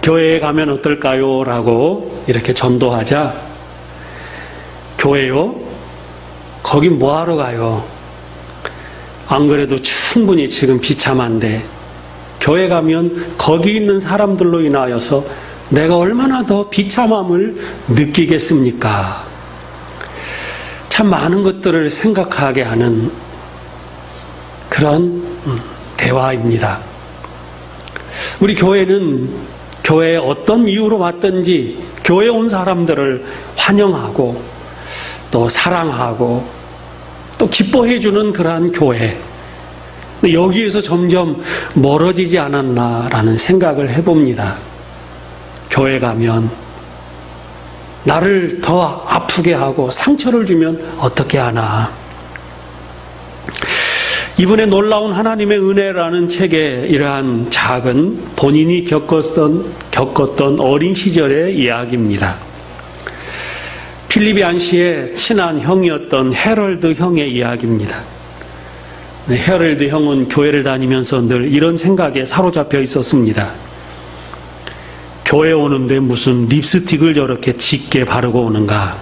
교회에 가면 어떨까요? 라고 이렇게 전도하자, 교회요? 거긴 뭐하러 가요? 안 그래도 충분히 지금 비참한데 교회 가면 거기 있는 사람들로 인하여서 내가 얼마나 더 비참함을 느끼겠습니까? 참 많은 것들을 생각하게 하는 그런 대화입니다. 우리 교회는 교회에 어떤 이유로 왔든지 교회에 온 사람들을 환영하고 또 사랑하고 또 기뻐해주는 그러한 교회, 여기에서 점점 멀어지지 않았나라는 생각을 해봅니다. 교회 가면 나를 더 아프게 하고 상처를 주면 어떻게 하나. 이번에 놀라운 하나님의 은혜라는 책에 이러한 작은 본인이 겪었던 어린 시절의 이야기입니다. 필립 얀시의 친한 형이었던 헤럴드 형의 이야기입니다. 헤럴드 형은 교회를 다니면서 늘 이런 생각에 사로잡혀 있었습니다. 교회 오는데 무슨 립스틱을 저렇게 짙게 바르고 오는가?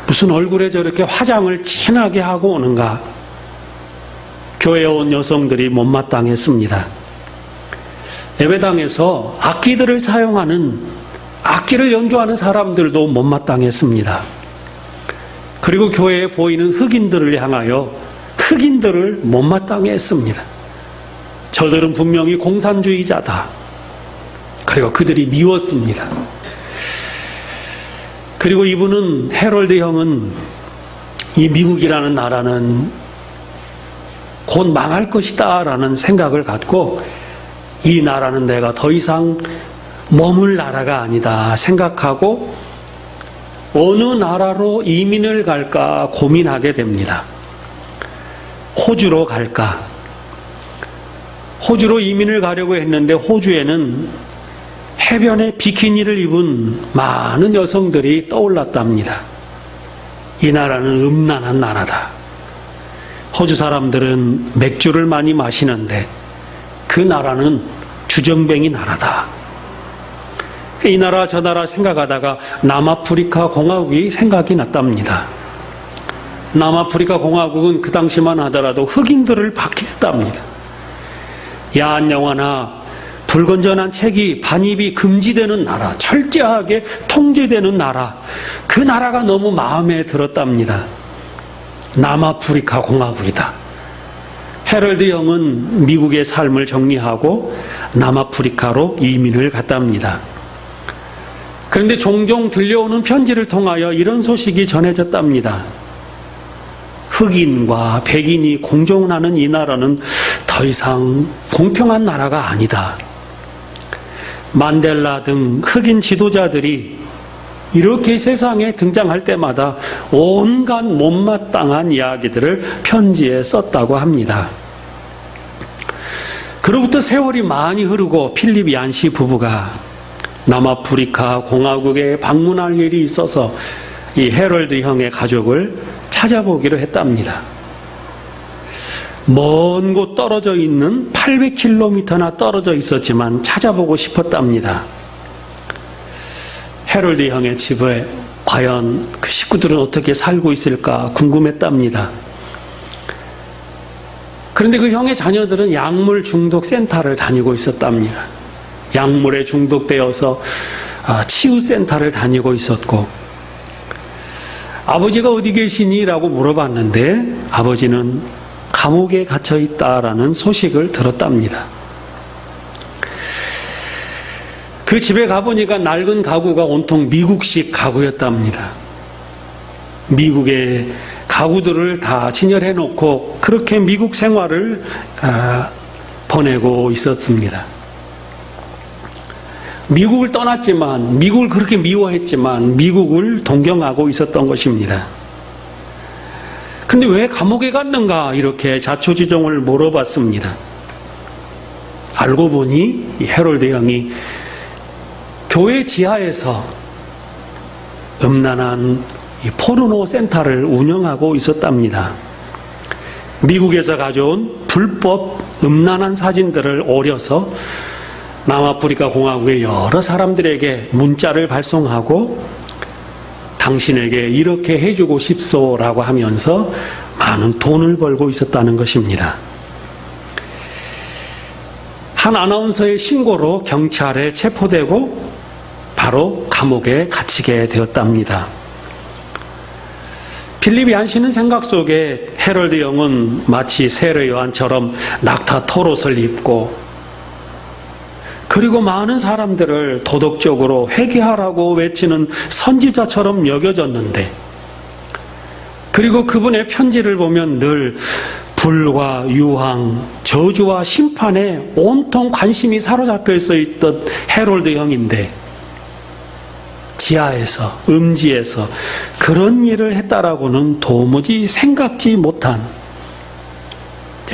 무슨 얼굴에 저렇게 화장을 진하게 하고 오는가? 교회에 온 여성들이 못마땅했습니다. 예배당에서 악기들을 사용하는, 악기를 연주하는 사람들도 못마땅했습니다. 그리고 교회에 보이는 흑인들을 향하여 흑인들을 못마땅해 했습니다. 저들은 분명히 공산주의자다. 그리고 그들이 미웠습니다. 그리고 이분은, 헤럴드 형은 이 미국이라는 나라는 곧 망할 것이다 라는 생각을 갖고 이 나라는 내가 더 이상 머물 나라가 아니다 생각하고 어느 나라로 이민을 갈까 고민하게 됩니다. 호주로 갈까? 호주로 이민을 가려고 했는데 호주에는 해변에 비키니를 입은 많은 여성들이 떠올랐답니다. 이 나라는 음란한 나라다. 호주 사람들은 맥주를 많이 마시는데 그 나라는 주정뱅이 나라다. 이 나라 저 나라 생각하다가 남아프리카 공화국이 생각이 났답니다. 남아프리카 공화국은 그 당시만 하더라도 흑인들을 박해했답니다. 야한 영화나 불건전한 책이 반입이 금지되는 나라, 철저하게 통제되는 나라, 그 나라가 너무 마음에 들었답니다. 남아프리카 공화국이다. 헤럴드 형은 미국의 삶을 정리하고 남아프리카로 이민을 갔답니다. 그런데 종종 들려오는 편지를 통하여 이런 소식이 전해졌답니다. 흑인과 백인이 공존하는 이 나라는 더 이상 공평한 나라가 아니다. 만델라 등 흑인 지도자들이 이렇게 세상에 등장할 때마다 온갖 못마땅한 이야기들을 편지에 썼다고 합니다. 그로부터 세월이 많이 흐르고 필립 얀시 부부가 남아프리카 공화국에 방문할 일이 있어서 이 헤럴드 형의 가족을 찾아보기로 했답니다. 먼 곳 떨어져 있는 800km나 떨어져 있었지만 찾아보고 싶었답니다. 헤럴드 형의 집에 과연 그 식구들은 어떻게 살고 있을까 궁금했답니다. 그런데 그 형의 자녀들은 약물 중독 센터를 다니고 있었답니다. 약물에 중독되어서 치유센터를 다니고 있었고, 아버지가 어디 계시니? 라고 물어봤는데 아버지는 감옥에 갇혀 있다라는 소식을 들었답니다. 그 집에 가보니까 낡은 가구가 온통 미국식 가구였답니다. 미국의 가구들을 다 진열해놓고 그렇게 미국 생활을 보내고 있었습니다. 미국을 떠났지만, 미국을 그렇게 미워했지만 미국을 동경하고 있었던 것입니다. 근데 왜 감옥에 갔는가 이렇게 자초지종을 물어봤습니다. 알고 보니 이 헤럴드 형이 교회 지하에서 음란한 이 포르노 센터를 운영하고 있었답니다. 미국에서 가져온 불법 음란한 사진들을 오려서 남아프리카 공화국의 여러 사람들에게 문자를 발송하고 당신에게 이렇게 해주고 싶소라고 하면서 많은 돈을 벌고 있었다는 것입니다. 한 아나운서의 신고로 경찰에 체포되고 바로 감옥에 갇히게 되었답니다. 필립 얀 씨는 생각 속에 헤럴드 영은 마치 세례 요한처럼 낙타 토롯을 입고 그리고 많은 사람들을 도덕적으로 회개하라고 외치는 선지자처럼 여겨졌는데, 그리고 그분의 편지를 보면 늘 불과 유황, 저주와 심판에 온통 관심이 사로잡혀 있던 헤럴드 영인데 지하에서, 음지에서 그런 일을 했다라고는 도무지 생각지 못한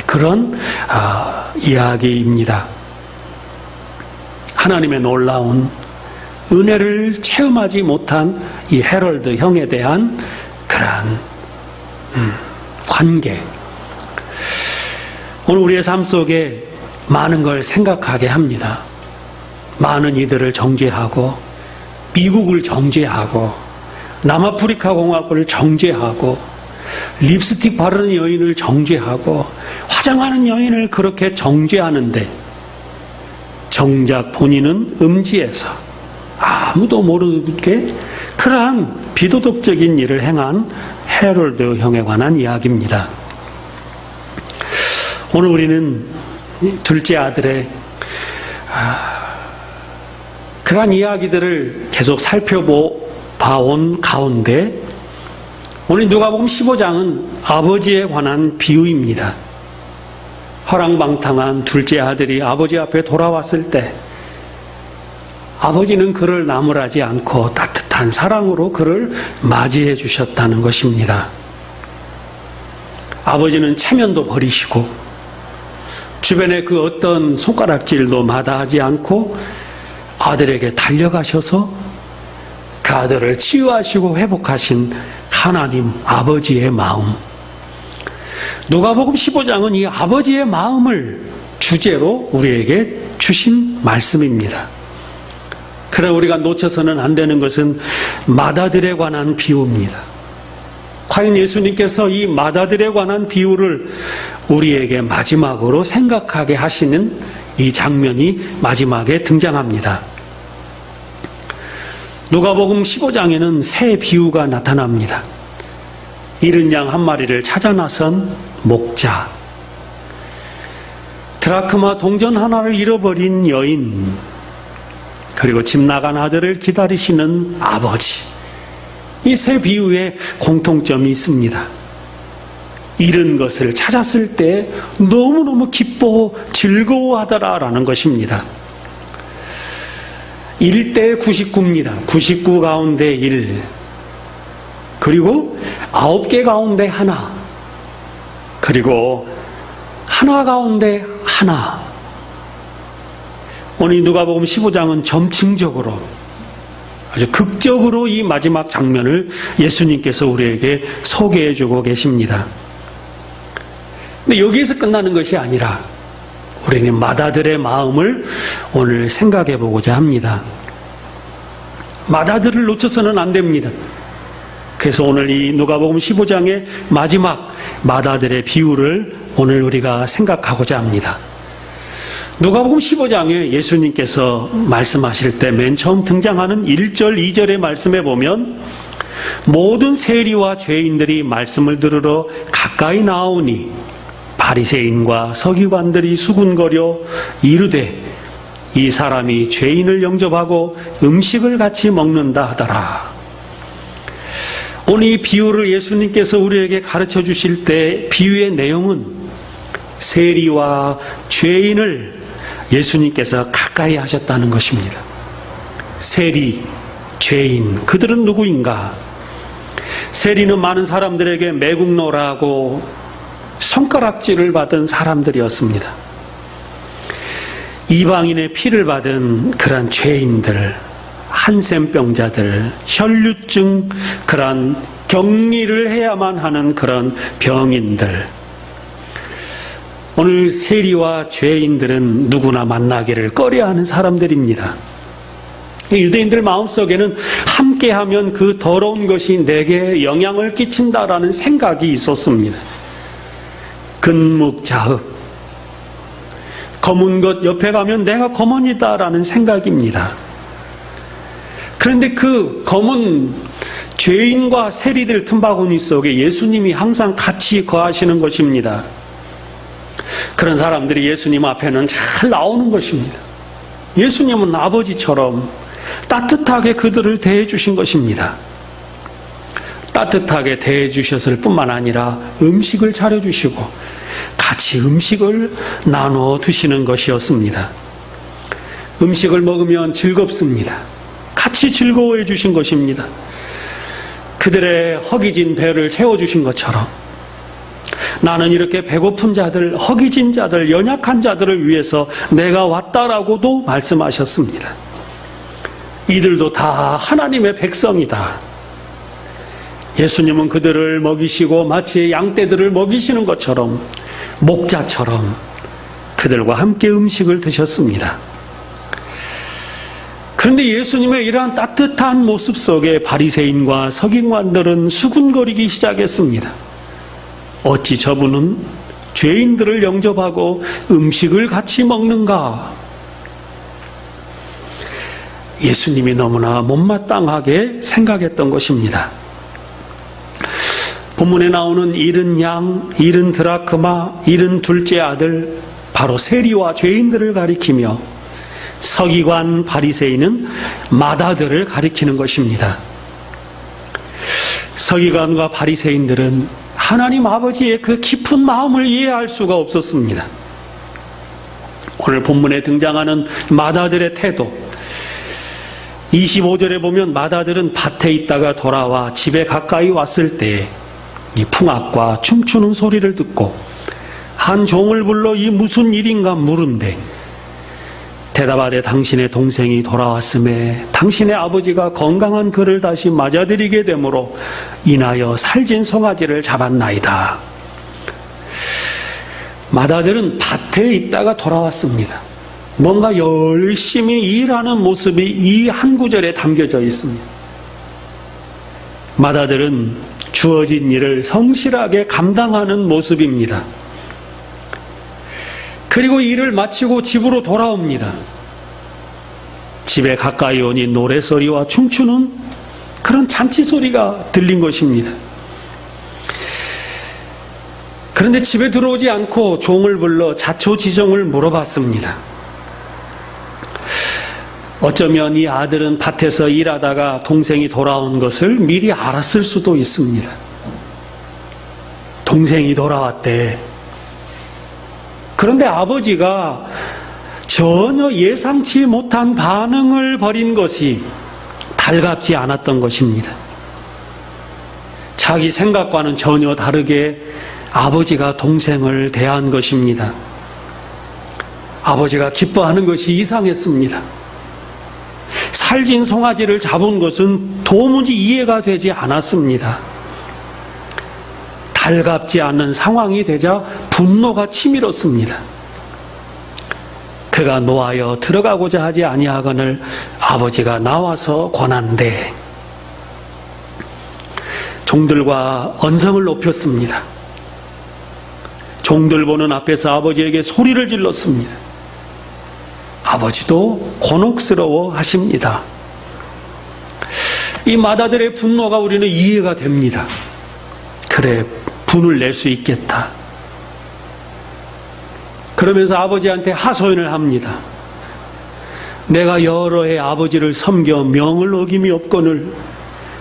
그런 이야기입니다. 하나님의 놀라운 은혜를 체험하지 못한 이 헤럴드 형에 대한 그러한 관계. 오늘 우리의 삶 속에 많은 걸 생각하게 합니다. 많은 이들을 정죄하고, 미국을 정죄하고, 남아프리카 공화국을 정죄하고, 립스틱 바르는 여인을 정죄하고, 화장하는 여인을 그렇게 정죄하는데 정작 본인은 음지에서 아무도 모르게 그러한 비도덕적인 일을 행한 헤럴드 형에 관한 이야기입니다. 오늘 우리는 둘째 아들의 그러한 이야기들을 계속 살펴봐온 가운데 오늘 누가복음 15장은 아버지에 관한 비유입니다. 허랑방탕한 둘째 아들이 아버지 앞에 돌아왔을 때 아버지는 그를 나무라지 않고 따뜻한 사랑으로 그를 맞이해 주셨다는 것입니다. 아버지는 체면도 버리시고 주변에 그 어떤 손가락질도 마다하지 않고 아들에게 달려가셔서 그 아들을 치유하시고 회복하신 하나님 아버지의 마음. 누가복음 15장은 이 아버지의 마음을 주제로 우리에게 주신 말씀입니다. 그러나 우리가 놓쳐서는 안 되는 것은 맏아들에 관한 비유입니다. 과연 예수님께서 이 맏아들에 관한 비유를 우리에게 마지막으로 생각하게 하시는 이 장면이 마지막에 등장합니다. 누가복음 15장에는 새 비유가 나타납니다. 잃은 양 한 마리를 찾아 나선 목자, 드라크마 동전 하나를 잃어버린 여인, 그리고 집 나간 아들을 기다리시는 아버지. 이 세 비유에 공통점이 있습니다. 잃은 것을 찾았을 때 너무너무 기뻐 즐거워하더라라는 것입니다. 1대 99입니다. 99 가운데 1. 그리고 9개 가운데 하나. 그리고 하나 가운데 하나. 오늘 누가복음 15장은 점층적으로 아주 극적으로 이 마지막 장면을 예수님께서 우리에게 소개해주고 계십니다. 근데 여기에서 끝나는 것이 아니라 우리는 맏아들의 마음을 오늘 생각해 보고자 합니다. 맏아들을 놓쳐서는 안 됩니다. 그래서 오늘 이 누가복음 15장의 마지막 맏아들의 비유를 오늘 우리가 생각하고자 합니다. 누가복음 15장에 예수님께서 말씀하실 때 맨 처음 등장하는 1절, 2절의 말씀에 보면 모든 세리와 죄인들이 말씀을 들으러 가까이 나오니 바리새인과 서기관들이 수군거려 이르되 이 사람이 죄인을 영접하고 음식을 같이 먹는다 하더라. 오늘 이 비유를 예수님께서 우리에게 가르쳐 주실 때 비유의 내용은 세리와 죄인을 예수님께서 가까이 하셨다는 것입니다. 세리, 죄인, 그들은 누구인가? 세리는 많은 사람들에게 매국노라고 손가락질을 받은 사람들이었습니다. 이방인의 피를 받은 그런 죄인들, 한센병자들, 혈류증, 그런 격리를 해야만 하는 그런 병인들, 오늘 세리와 죄인들은 누구나 만나기를 꺼려하는 사람들입니다. 유대인들 마음속에는 함께하면 그 더러운 것이 내게 영향을 끼친다라는 생각이 있었습니다. 근묵자흡, 검은 것 옆에 가면 내가 검은이다라는 생각입니다. 그런데 그 검은 죄인과 세리들 틈바구니 속에 예수님이 항상 같이 거하시는 것입니다. 그런 사람들이 예수님 앞에는 잘 나오는 것입니다. 예수님은 아버지처럼 따뜻하게 그들을 대해주신 것입니다. 따뜻하게 대해주셨을 뿐만 아니라 음식을 차려주시고 같이 음식을 나눠 드시는 것이었습니다. 음식을 먹으면 즐겁습니다. 같이 즐거워해 주신 것입니다. 그들의 허기진 배를 채워주신 것처럼 나는 이렇게 배고픈 자들, 허기진 자들, 연약한 자들을 위해서 내가 왔다라고도 말씀하셨습니다. 이들도 다 하나님의 백성이다. 예수님은 그들을 먹이시고 마치 양떼들을 먹이시는 것처럼 목자처럼 그들과 함께 음식을 드셨습니다. 그런데 예수님의 이러한 따뜻한 모습 속에 바리새인과 서기관들은 수군거리기 시작했습니다. 어찌 저분은 죄인들을 영접하고 음식을 같이 먹는가? 예수님이 너무나 못마땅하게 생각했던 것입니다. 본문에 나오는 잃은 양, 잃은 드라크마, 잃은 둘째 아들, 바로 세리와 죄인들을 가리키며 서기관 바리새인은 마다들을 가리키는 것입니다. 서기관과 바리새인들은 하나님 아버지의 그 깊은 마음을 이해할 수가 없었습니다. 오늘 본문에 등장하는 마다들의 태도, 25절에 보면 마다들은 밭에 있다가 돌아와 집에 가까이 왔을 때 이 풍악과 춤추는 소리를 듣고 한 종을 불러 이 무슨 일인가 물은데 대답하되 당신의 동생이 돌아왔음에 당신의 아버지가 건강한 그를 다시 맞아들이게 되므로 인하여 살진 송아지를 잡았나이다. 마다들은 밭에 있다가 돌아왔습니다. 뭔가 열심히 일하는 모습이 이 한 구절에 담겨져 있습니다. 마다들은 주어진 일을 성실하게 감당하는 모습입니다. 그리고 일을 마치고 집으로 돌아옵니다. 집에 가까이 오니 노래소리와 춤추는 그런 잔치소리가 들린 것입니다. 그런데 집에 들어오지 않고 종을 불러 자초지종을 물어봤습니다. 어쩌면 이 아들은 밭에서 일하다가 동생이 돌아온 것을 미리 알았을 수도 있습니다. 동생이 돌아왔대. 그런데 아버지가 전혀 예상치 못한 반응을 벌인 것이 달갑지 않았던 것입니다. 자기 생각과는 전혀 다르게 아버지가 동생을 대한 것입니다. 아버지가 기뻐하는 것이 이상했습니다. 살진 송아지를 잡은 것은 도무지 이해가 되지 않았습니다. 달갑지 않은 상황이 되자 분노가 치밀었습니다. 그가 노하여 들어가고자 하지 아니하거늘 아버지가 나와서 권한대 종들과 언성을 높였습니다. 종들 보는 앞에서 아버지에게 소리를 질렀습니다. 아버지도 곤혹스러워 하십니다. 이 마다들의 분노가 우리는 이해가 됩니다. 그래, 분을 낼 수 있겠다. 그러면서 아버지한테 하소연을 합니다. 내가 여러 해 아버지를 섬겨 명을 어김이 없거늘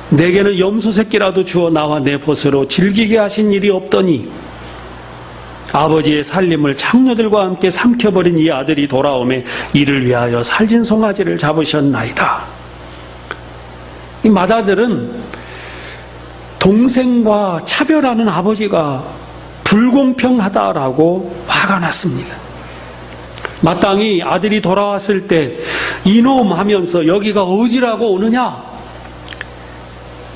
내게는 염소 새끼라도 주어 나와 내 벗으로 즐기게 하신 일이 없더니 아버지의 살림을 창녀들과 함께 삼켜버린 이 아들이 돌아오매 이를 위하여 살진 송아지를 잡으셨나이다. 이 마다들은 동생과 차별하는 아버지가 불공평하다라고 화가 났습니다. 마땅히 아들이 돌아왔을 때 이놈 하면서 여기가 어디라고 오느냐?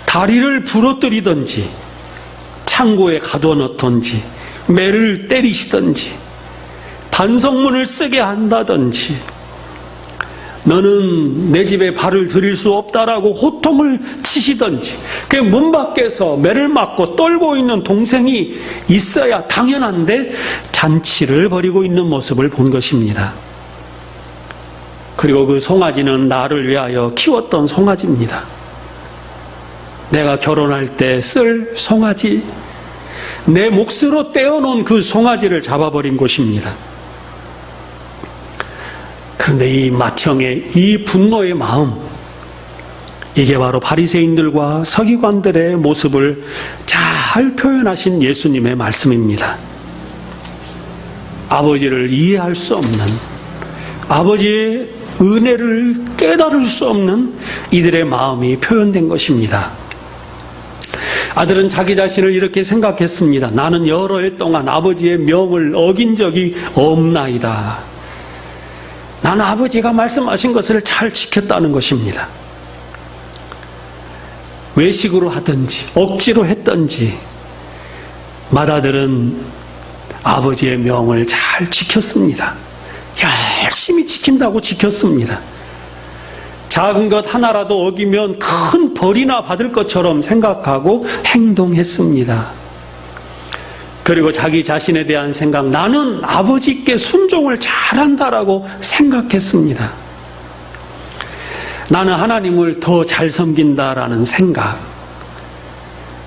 다리를 부러뜨리든지 창고에 가둬놓던지 매를 때리시든지 반성문을 쓰게 한다든지, 너는 내 집에 발을 들일 수 없다라고 호통을 치시든지, 그 문 밖에서 매를 맞고 떨고 있는 동생이 있어야 당연한데 잔치를 벌이고 있는 모습을 본 것입니다. 그리고 그 송아지는 나를 위하여 키웠던 송아지입니다. 내가 결혼할 때 쓸 송아지, 내 몫으로 떼어놓은 그 송아지를 잡아버린 곳입니다. 그런데 이 맏형의 이 분노의 마음, 이게 바로 바리새인들과 서기관들의 모습을 잘 표현하신 예수님의 말씀입니다. 아버지를 이해할 수 없는, 아버지의 은혜를 깨달을 수 없는 이들의 마음이 표현된 것입니다. 아들은 자기 자신을 이렇게 생각했습니다. 나는 여러 해 동안 아버지의 명을 어긴 적이 없나이다. 나는 아버지가 말씀하신 것을 잘 지켰다는 것입니다. 외식으로 하든지 억지로 했든지 맏아들은 아버지의 명을 잘 지켰습니다. 열심히 지킨다고 지켰습니다. 작은 것 하나라도 어기면 큰 벌이나 받을 것처럼 생각하고 행동했습니다. 그리고 자기 자신에 대한 생각, 나는 아버지께 순종을 잘한다라고 생각했습니다. 나는 하나님을 더 잘 섬긴다라는 생각,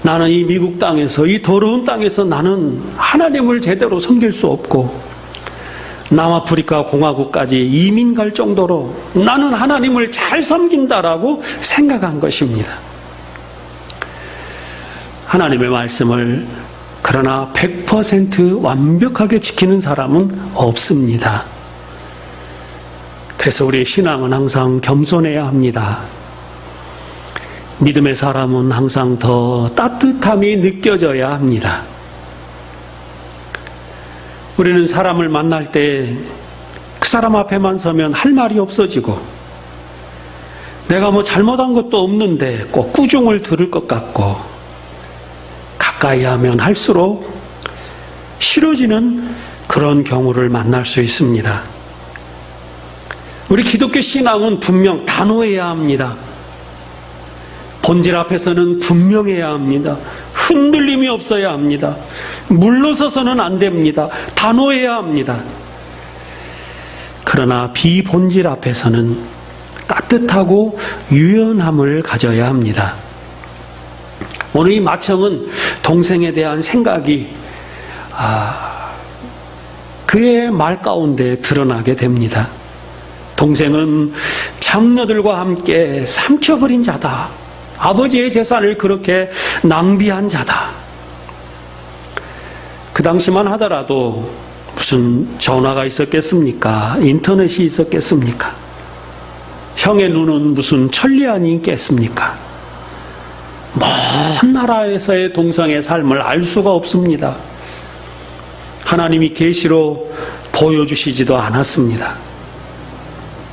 나는 이 미국 땅에서, 이 더러운 땅에서 나는 하나님을 제대로 섬길 수 없고 남아프리카 공화국까지 이민 갈 정도로 나는 하나님을 잘 섬긴다라고 생각한 것입니다. 하나님의 말씀을 그러나 100% 완벽하게 지키는 사람은 없습니다. 그래서 우리의 신앙은 항상 겸손해야 합니다. 믿음의 사람은 항상 더 따뜻함이 느껴져야 합니다. 우리는 사람을 만날 때 그 사람 앞에만 서면 할 말이 없어지고, 내가 뭐 잘못한 것도 없는데 꼭 꾸중을 들을 것 같고, 가까이 하면 할수록 싫어지는 그런 경우를 만날 수 있습니다. 우리 기독교 신앙은 분명 단호해야 합니다. 본질 앞에서는 분명해야 합니다. 흔들림이 없어야 합니다. 물러서서는 안 됩니다. 단호해야 합니다. 그러나 비본질 앞에서는 따뜻하고 유연함을 가져야 합니다. 오늘 이 맏형은 동생에 대한 생각이 그의 말 가운데 드러나게 됩니다. 동생은 장녀들과 함께 삼켜버린 자다. 아버지의 재산을 그렇게 낭비한 자다. 그 당시만 하더라도 무슨 전화가 있었겠습니까? 인터넷이 있었겠습니까? 형의 눈은 무슨 천리안이 있겠습니까? 먼 나라에서의 동성의 삶을 알 수가 없습니다. 하나님이 계시로 보여주시지도 않았습니다.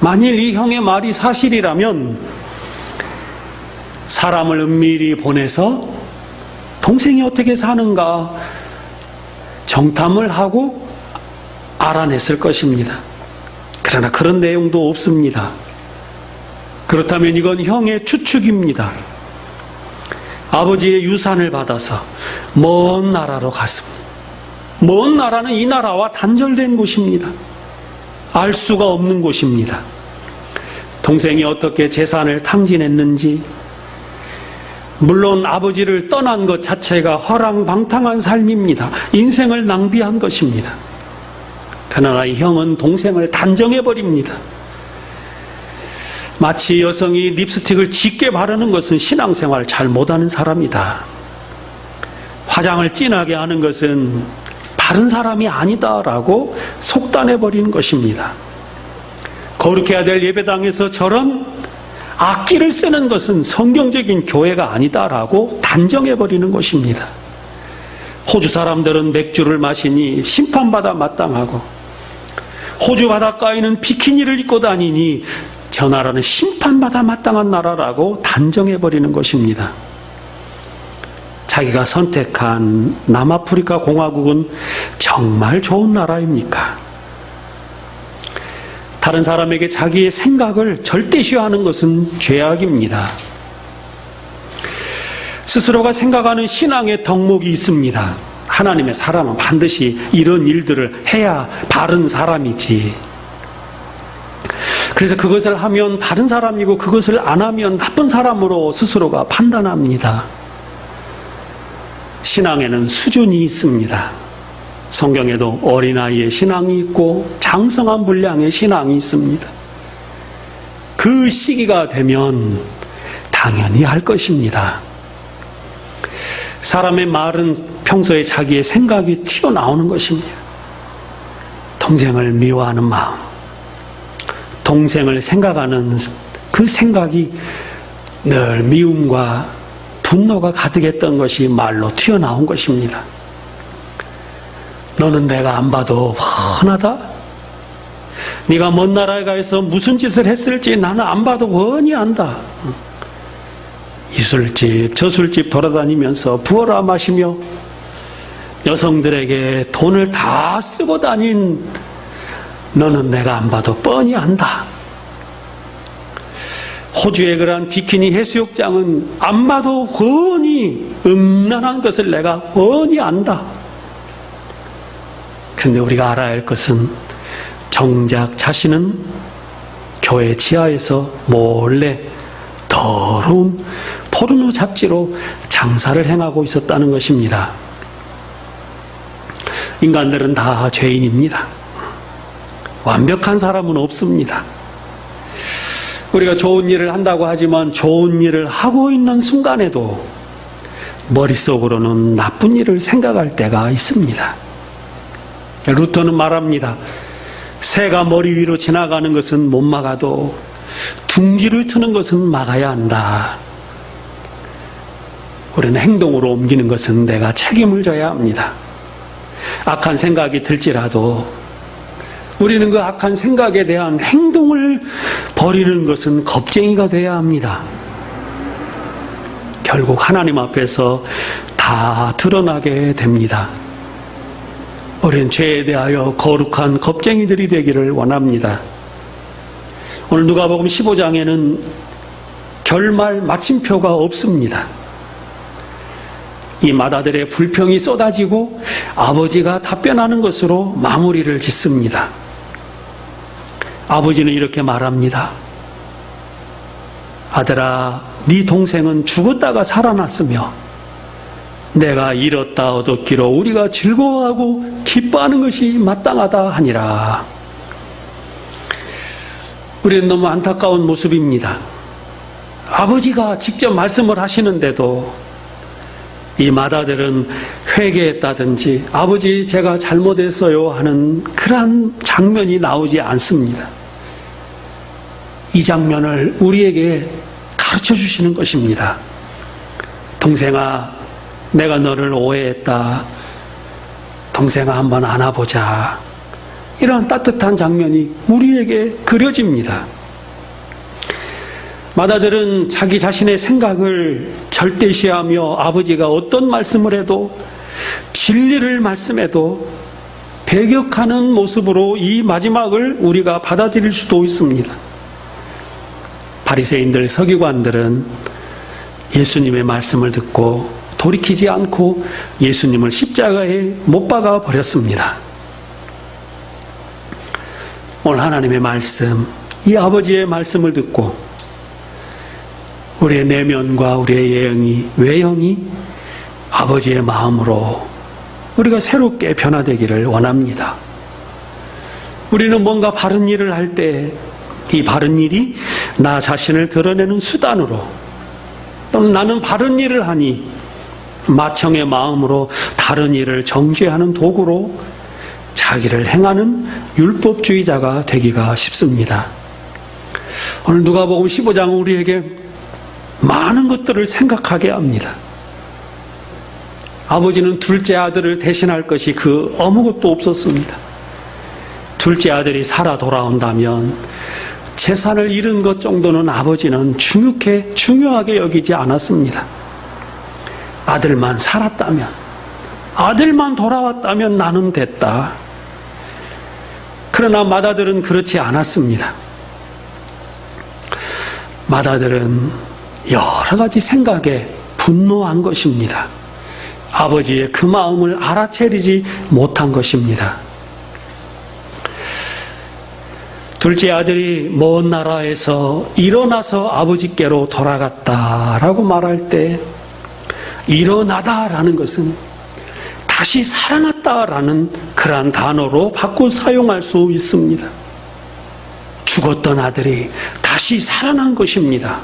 만일 이 형의 말이 사실이라면 사람을 은밀히 보내서 동생이 어떻게 사는가 정탐을 하고 알아냈을 것입니다. 그러나 그런 내용도 없습니다. 그렇다면 이건 형의 추측입니다. 아버지의 유산을 받아서 먼 나라로 갔습니다. 먼 나라는 이 나라와 단절된 곳입니다. 알 수가 없는 곳입니다. 동생이 어떻게 재산을 탕진했는지, 물론 아버지를 떠난 것 자체가 허랑방탕한 삶입니다. 인생을 낭비한 것입니다. 그러나 이 형은 동생을 단정해버립니다. 마치 여성이 립스틱을 짙게 바르는 것은 신앙생활 잘 못하는 사람이다. 화장을 진하게 하는 것은 바른 사람이 아니다라고 속단해버리는 것입니다. 거룩해야 될 예배당에서 저런 악기를 쓰는 것은 성경적인 교회가 아니다라고 단정해버리는 것입니다. 호주 사람들은 맥주를 마시니 심판받아 마땅하고, 호주 바닷가에는 비키니를 입고 다니니 저 나라는 심판받아 마땅한 나라라고 단정해버리는 것입니다. 자기가 선택한 남아프리카 공화국은 정말 좋은 나라입니까? 다른 사람에게 자기의 생각을 절대시하는 것은 죄악입니다. 스스로가 생각하는 신앙의 덕목이 있습니다. 하나님의 사람은 반드시 이런 일들을 해야 바른 사람이지. 그래서 그것을 하면 바른 사람이고 그것을 안 하면 나쁜 사람으로 스스로가 판단합니다. 신앙에는 수준이 있습니다. 성경에도 어린아이의 신앙이 있고 장성한 분량의 신앙이 있습니다. 그 시기가 되면 당연히 할 것입니다. 사람의 말은 평소에 자기의 생각이 튀어나오는 것입니다. 동생을 미워하는 마음, 동생을 생각하는 그 생각이 늘 미움과 분노가 가득했던 것이 말로 튀어나온 것입니다. 너는 내가 안 봐도 훤하다? 네가 먼 나라에 가서 무슨 짓을 했을지 나는 안 봐도 훤히 안다. 이 술집 저 술집 돌아다니면서 부어라 마시며 여성들에게 돈을 다 쓰고 다닌 너는 내가 안 봐도 뻔히 안다. 호주의 그러한 비키니 해수욕장은 안 봐도 훤히 음란한 것을 내가 훤히 안다. 그런데 우리가 알아야 할 것은 정작 자신은 교회 지하에서 몰래 더러운 포르노 잡지로 장사를 행하고 있었다는 것입니다. 인간들은 다 죄인입니다. 완벽한 사람은 없습니다. 우리가 좋은 일을 한다고 하지만 좋은 일을 하고 있는 순간에도 머릿속으로는 나쁜 일을 생각할 때가 있습니다. 루터는 말합니다. 새가 머리 위로 지나가는 것은 못 막아도 둥지를 트는 것은 막아야 한다. 우리는 행동으로 옮기는 것은 내가 책임을 져야 합니다. 악한 생각이 들지라도 우리는 그 악한 생각에 대한 행동을 버리는 것은 겁쟁이가 돼야 합니다. 결국 하나님 앞에서 다 드러나게 됩니다. 우리는 죄에 대하여 거룩한 겁쟁이들이 되기를 원합니다. 오늘 누가복음 15장에는 결말 마침표가 없습니다. 이 맏아들의 불평이 쏟아지고 아버지가 답변하는 것으로 마무리를 짓습니다. 아버지는 이렇게 말합니다. 아들아, 네 동생은 죽었다가 살아났으며 내가 잃었다 얻었기로 우리가 즐거워하고 기뻐하는 것이 마땅하다 하니라. 우리는 너무 안타까운 모습입니다. 아버지가 직접 말씀을 하시는데도 이 맏아들은 회개했다든지 아버지 제가 잘못했어요 하는 그러한 장면이 나오지 않습니다. 이 장면을 우리에게 가르쳐 주시는 것입니다. 동생아, 내가 너를 오해했다. 동생아, 한번 안아보자. 이런 따뜻한 장면이 우리에게 그려집니다. 맏아들은 자기 자신의 생각을 절대시하며 아버지가 어떤 말씀을 해도 진리를 말씀해도 배격하는 모습으로 이 마지막을 우리가 받아들일 수도 있습니다. 바리새인들, 서기관들은 예수님의 말씀을 듣고 돌이키지 않고 예수님을 십자가에 못 박아 버렸습니다. 오늘 하나님의 말씀, 이 아버지의 말씀을 듣고 우리의 내면과 우리의 외형이 아버지의 마음으로 우리가 새롭게 변화되기를 원합니다. 우리는 뭔가 바른 일을 할 때 이 바른 일이 나 자신을 드러내는 수단으로 또는 나는 바른 일을 하니 마청의 마음으로 다른 일을 정죄하는 도구로 자기를 행하는 율법주의자가 되기가 쉽습니다. 오늘 누가복음 15장은 우리에게 많은 것들을 생각하게 합니다. 아버지는 둘째 아들을 대신할 것이 그 아무것도 없었습니다. 둘째 아들이 살아 돌아온다면 재산을 잃은 것 정도는 아버지는 중요하게 여기지 않았습니다. 아들만 살았다면, 아들만 돌아왔다면 나는 됐다. 그러나 맏아들은 그렇지 않았습니다. 맏아들은 여러 가지 생각에 분노한 것입니다. 아버지의 그 마음을 알아채리지 못한 것입니다. 둘째 아들이 먼 나라에서 일어나서 아버지께로 돌아갔다라고 말할 때 일어나다라는 것은 다시 살아났다라는 그러한 단어로 바꿔 사용할 수 있습니다. 죽었던 아들이 다시 살아난 것입니다.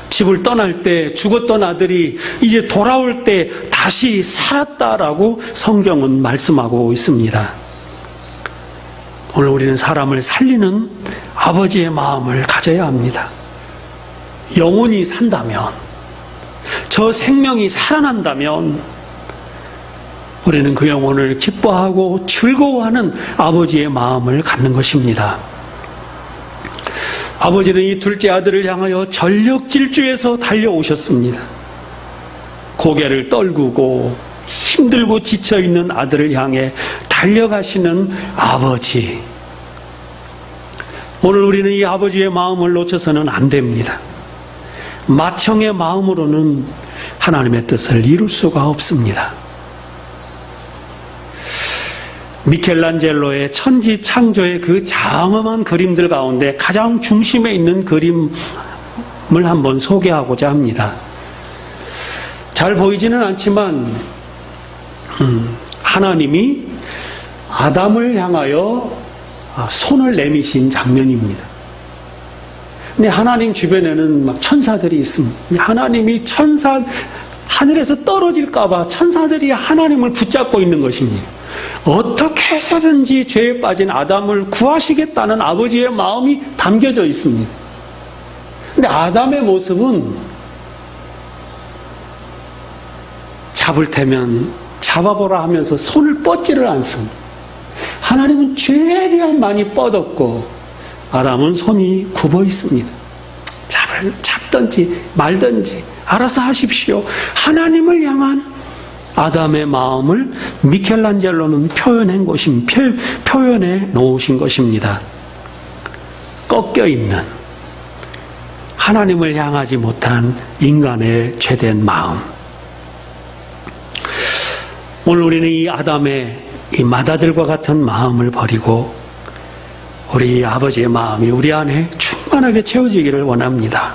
집을 떠날 때 죽었던 아들이 이제 돌아올 때 다시 살았다라고 성경은 말씀하고 있습니다. 오늘 우리는 사람을 살리는 아버지의 마음을 가져야 합니다. 영혼이 산다면, 저 생명이 살아난다면 우리는 그 영혼을 기뻐하고 즐거워하는 아버지의 마음을 갖는 것입니다. 아버지는 이 둘째 아들을 향하여 전력 질주해서 달려오셨습니다. 고개를 떨구고 힘들고 지쳐있는 아들을 향해 달려가시는 아버지. 오늘 우리는 이 아버지의 마음을 놓쳐서는 안 됩니다. 맏형의 마음으로는 하나님의 뜻을 이룰 수가 없습니다. 미켈란젤로의 천지 창조의 그 장엄한 그림들 가운데 가장 중심에 있는 그림을 한번 소개하고자 합니다. 잘 보이지는 않지만 하나님이 아담을 향하여 손을 내미신 장면입니다. 근데 하나님 주변에는 막 천사들이 있습니다. 하나님이 하늘에서 떨어질까봐 천사들이 하나님을 붙잡고 있는 것입니다. 어떻게 해서든지 죄에 빠진 아담을 구하시겠다는 아버지의 마음이 담겨져 있습니다. 근데 아담의 모습은 잡을 테면 잡아보라 하면서 손을 뻗지를 않습니다. 하나님은 최대한 많이 뻗었고 아담은 손이 굽어 있습니다. 잡든지 말든지 알아서 하십시오. 하나님을 향한 아담의 마음을 미켈란젤로는 표현해 놓으신 것입니다. 꺾여 있는 하나님을 향하지 못한 인간의 죄된 마음. 오늘 우리는 이 아담의 이 맏아들과 같은 마음을 버리고 우리 아버지의 마음이 우리 안에 충만하게 채워지기를 원합니다.